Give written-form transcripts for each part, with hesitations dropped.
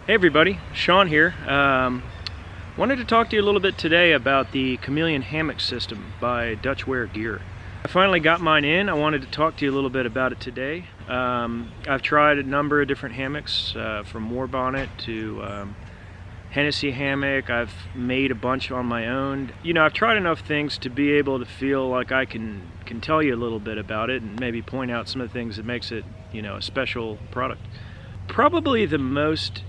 Hey everybody, Sean here. Wanted to talk to you a little bit today about the Chameleon Hammock system by Dutchware gear. I finally got mine in. I wanted to talk to you a little bit about it today. I've tried a number of different hammocks, from War Bonnet to Hennessy hammock. I've made a bunch on my own. You know, I've tried enough things to be able to feel like I can tell you a little bit about it and maybe point out some of the things that makes it, you know, a special product. Probably the most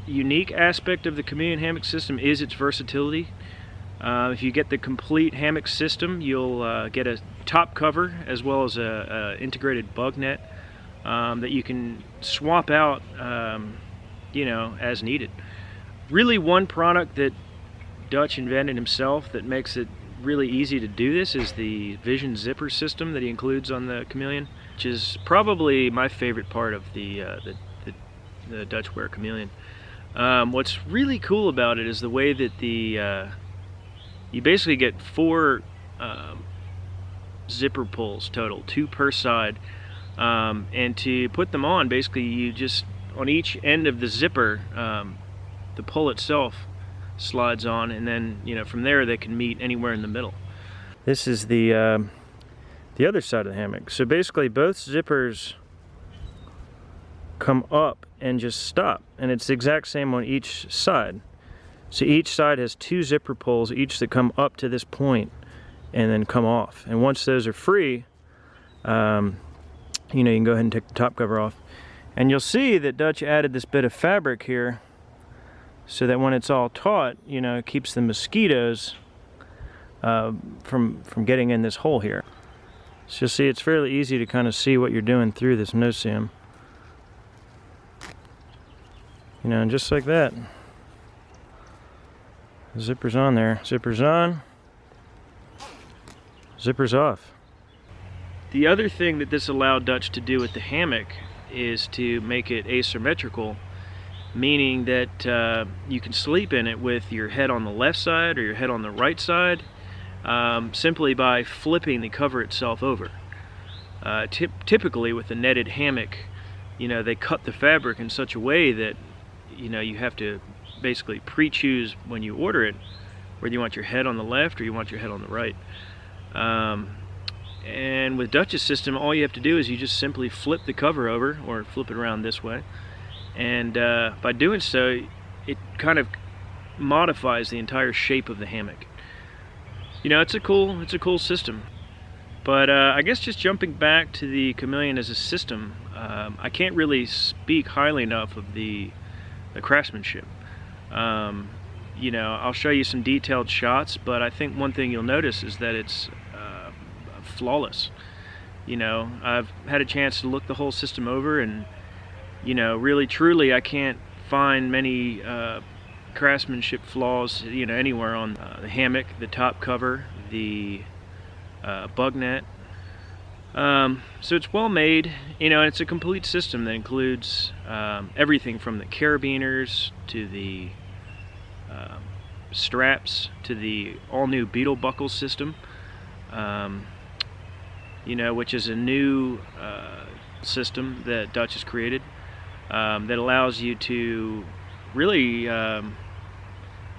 unique aspect of the Chameleon hammock system is its versatility. If you get the complete hammock system, you'll get a top cover as well as a integrated bug net that you can swap out, you know, as needed. Really, one product that Dutch invented himself that makes it really easy to do this is the Vision zipper system that he includes on the Chameleon, which is probably my favorite part of the Dutchware Chameleon. What's really cool about it is the way that you basically get 4 zipper pulls total, 2 per side, and to put them on, basically you just, on each end of the zipper, the pull itself slides on, and then, you know, from there they can meet anywhere in the middle. This is the other side of the hammock. So basically both zippers come up and just stop, and it's the exact same on each side. So each side has 2 zipper pulls, each that come up to this point and then come off. And once those are free, you know, you can go ahead and take the top cover off. And you'll see that Dutch added this bit of fabric here so that when it's all taut, you know, it keeps the mosquitoes from getting in this hole here. So you'll see it's fairly easy to kind of see what you're doing through this no-seam. You know, and just like that, the zipper's on there. Zipper's on, zipper's off. The other thing that this allowed Dutch to do with the hammock is to make it asymmetrical, meaning that you can sleep in it with your head on the left side or your head on the right side, simply by flipping the cover itself over. Typically with a netted hammock, you know, they cut the fabric in such a way that, you know, you have to basically pre-choose when you order it whether you want your head on the left or you want your head on the right. And with Dutch's system, all you have to do is you just simply flip the cover over, or flip it around this way, and by doing so, it kind of modifies the entire shape of the hammock. You know, it's a cool system. But I guess just jumping back to the Chameleon as a system, I can't really speak highly enough of the craftsmanship. You know, I'll show you some detailed shots, but I think one thing you'll notice is that it's flawless. You know, I've had a chance to look the whole system over, and, you know, really truly I can't find many craftsmanship flaws, you know, anywhere on the hammock, the top cover, the bug net. So it's well made, you know, and it's a complete system that includes everything from the carabiners to the straps to the all-new beetle buckle system, you know, which is a new system that Dutch has created that allows you to really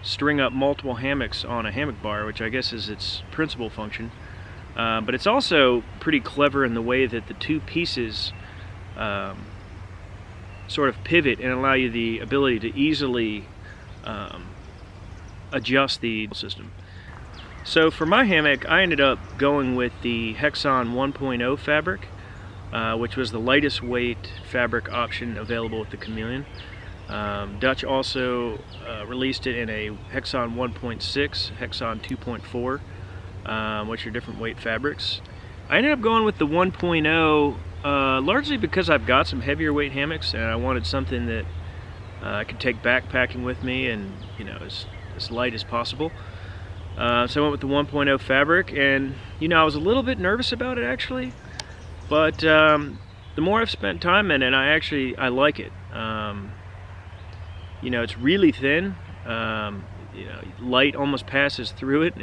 string up multiple hammocks on a hammock bar, which I guess is its principal function. But it's also pretty clever in the way that the 2 pieces sort of pivot and allow you the ability to easily adjust the system. So for my hammock, I ended up going with the Hexon 1.0 fabric, which was the lightest weight fabric option available with the Chameleon. Dutch also released it in a Hexon 1.6, Hexon 2.4, which are different weight fabrics. I ended up going with the 1.0 largely because I've got some heavier weight hammocks and I wanted something that I could take backpacking with me and, you know, as light as possible. So I went with the 1.0 fabric, and, you know, I was a little bit nervous about it actually, but the more I've spent time in it, I like it. You know, it's really thin. You know, light almost passes through it.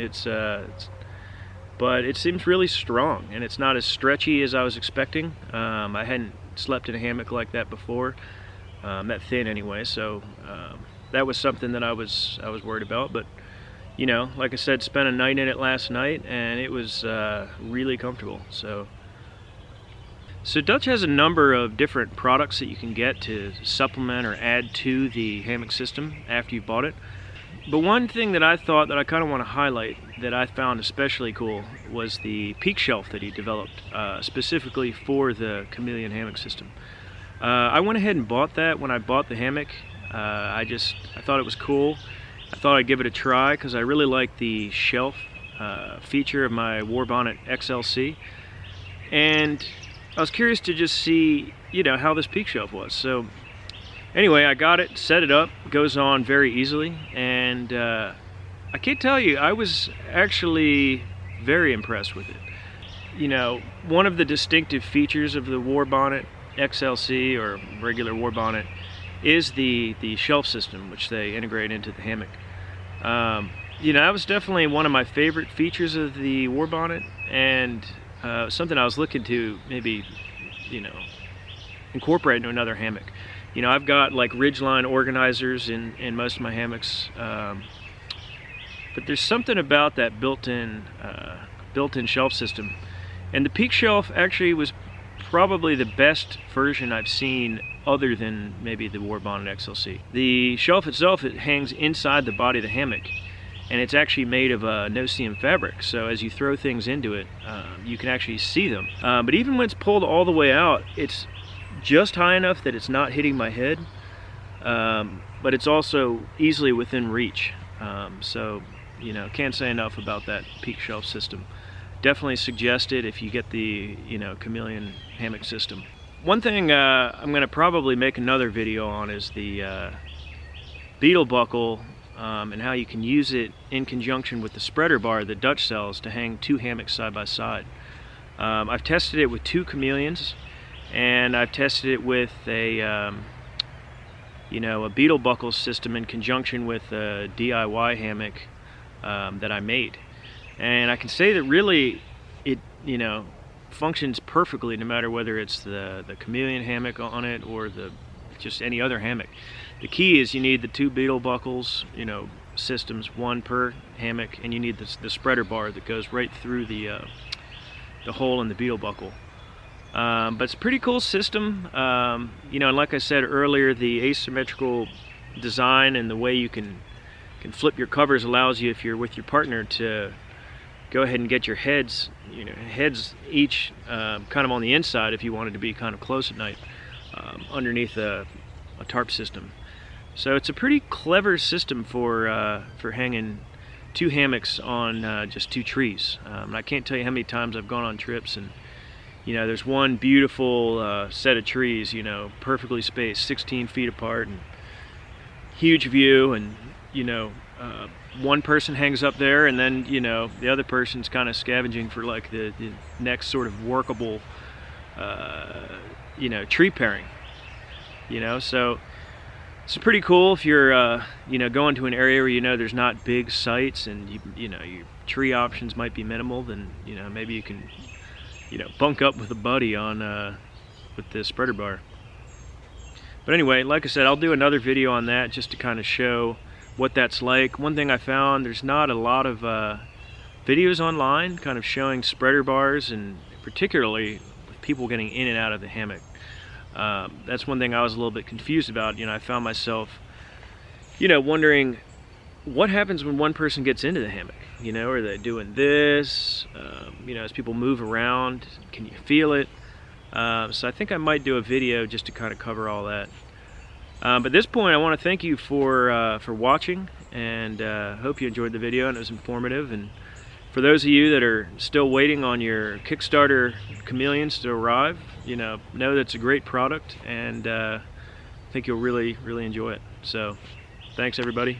But it seems really strong, and it's not as stretchy as I was expecting. I hadn't slept in a hammock like that before. that thin anyway. So that was something that I was worried about. But you know, like I said, spent a night in it last night, and it was really comfortable. So Dutch has a number of different products that you can get to supplement or add to the hammock system after you've bought it. But one thing that I thought that I kind of want to highlight that I found especially cool was the peak shelf that he developed specifically for the Chameleon Hammock system. I went ahead and bought that when I bought the hammock. I thought it was cool. I thought I'd give it a try because I really like the shelf feature of my Warbonnet XLC, and I was curious to just see, you know, how this peak shelf was. So anyway, I got it, set it up, goes on very easily, and I can't tell you, I was actually very impressed with it. You know, one of the distinctive features of the Warbonnet XLC or regular Warbonnet is the shelf system, which they integrate into the hammock. You know, that was definitely one of my favorite features of the Warbonnet, and something I was looking to maybe, you know, incorporate into another hammock. You know, I've got like ridgeline organizers in most of my hammocks, but there's something about that built-in shelf system, and the peak shelf actually was probably the best version I've seen other than maybe the Warbonnet XLC. The shelf itself, it hangs inside the body of the hammock, and it's actually made of no-seam fabric, so as you throw things into it, you can actually see them. But even when it's pulled all the way out, it's just high enough that it's not hitting my head, but it's also easily within reach. So, you know, can't say enough about that peak shelf system. Definitely suggest it if you get the, you know, Chameleon hammock system. One thing I'm going to probably make another video on is the beetle buckle, and how you can use it in conjunction with the spreader bar that Dutch sells to hang two hammocks side by side. I've tested it with two Chameleons, and I've tested it with a you know, a beetle buckle system in conjunction with a DIY hammock that I made, and I can say that really it, you know, functions perfectly no matter whether it's the Chameleon hammock on it or just any other hammock. The key is you need the two beetle buckles, you know, systems, one per hammock, and you need the spreader bar that goes right through the hole in the beetle buckle. But it's a pretty cool system, you know, and like I said earlier, the asymmetrical design and the way you can flip your covers allows you, if you're with your partner, to go ahead and get your heads, you know, heads each kind of on the inside if you wanted to be kind of close at night, underneath a tarp system. So it's a pretty clever system for hanging two hammocks on just two trees. And I can't tell you how many times I've gone on trips and, you know, there's one beautiful set of trees, you know, perfectly spaced, 16 feet apart, and huge view, and, you know, one person hangs up there, and then, you know, the other person's kind of scavenging for like the next sort of workable, you know, tree pairing, you know. So it's pretty cool if you're, you know, going to an area where you know there's not big sites and you know your tree options might be minimal. Then, you know, maybe you can, you know, bunk up with a buddy on with the spreader bar. But anyway, like I said, I'll do another video on that just to kind of show what that's like. One thing I found, there's not a lot of videos online kind of showing spreader bars, and particularly with people getting in and out of the hammock. That's one thing I was a little bit confused about. You know, I found myself, you know, wondering what happens when one person gets into the hammock. You know, are they doing this? You know, as people move around, can you feel it? So I think I might do a video just to kind of cover all that. But at this point, I want to thank you for watching, and hope you enjoyed the video and it was informative. And for those of you that are still waiting on your Kickstarter Chameleons to arrive, you know that it's a great product, and I think you'll really enjoy it. So thanks everybody.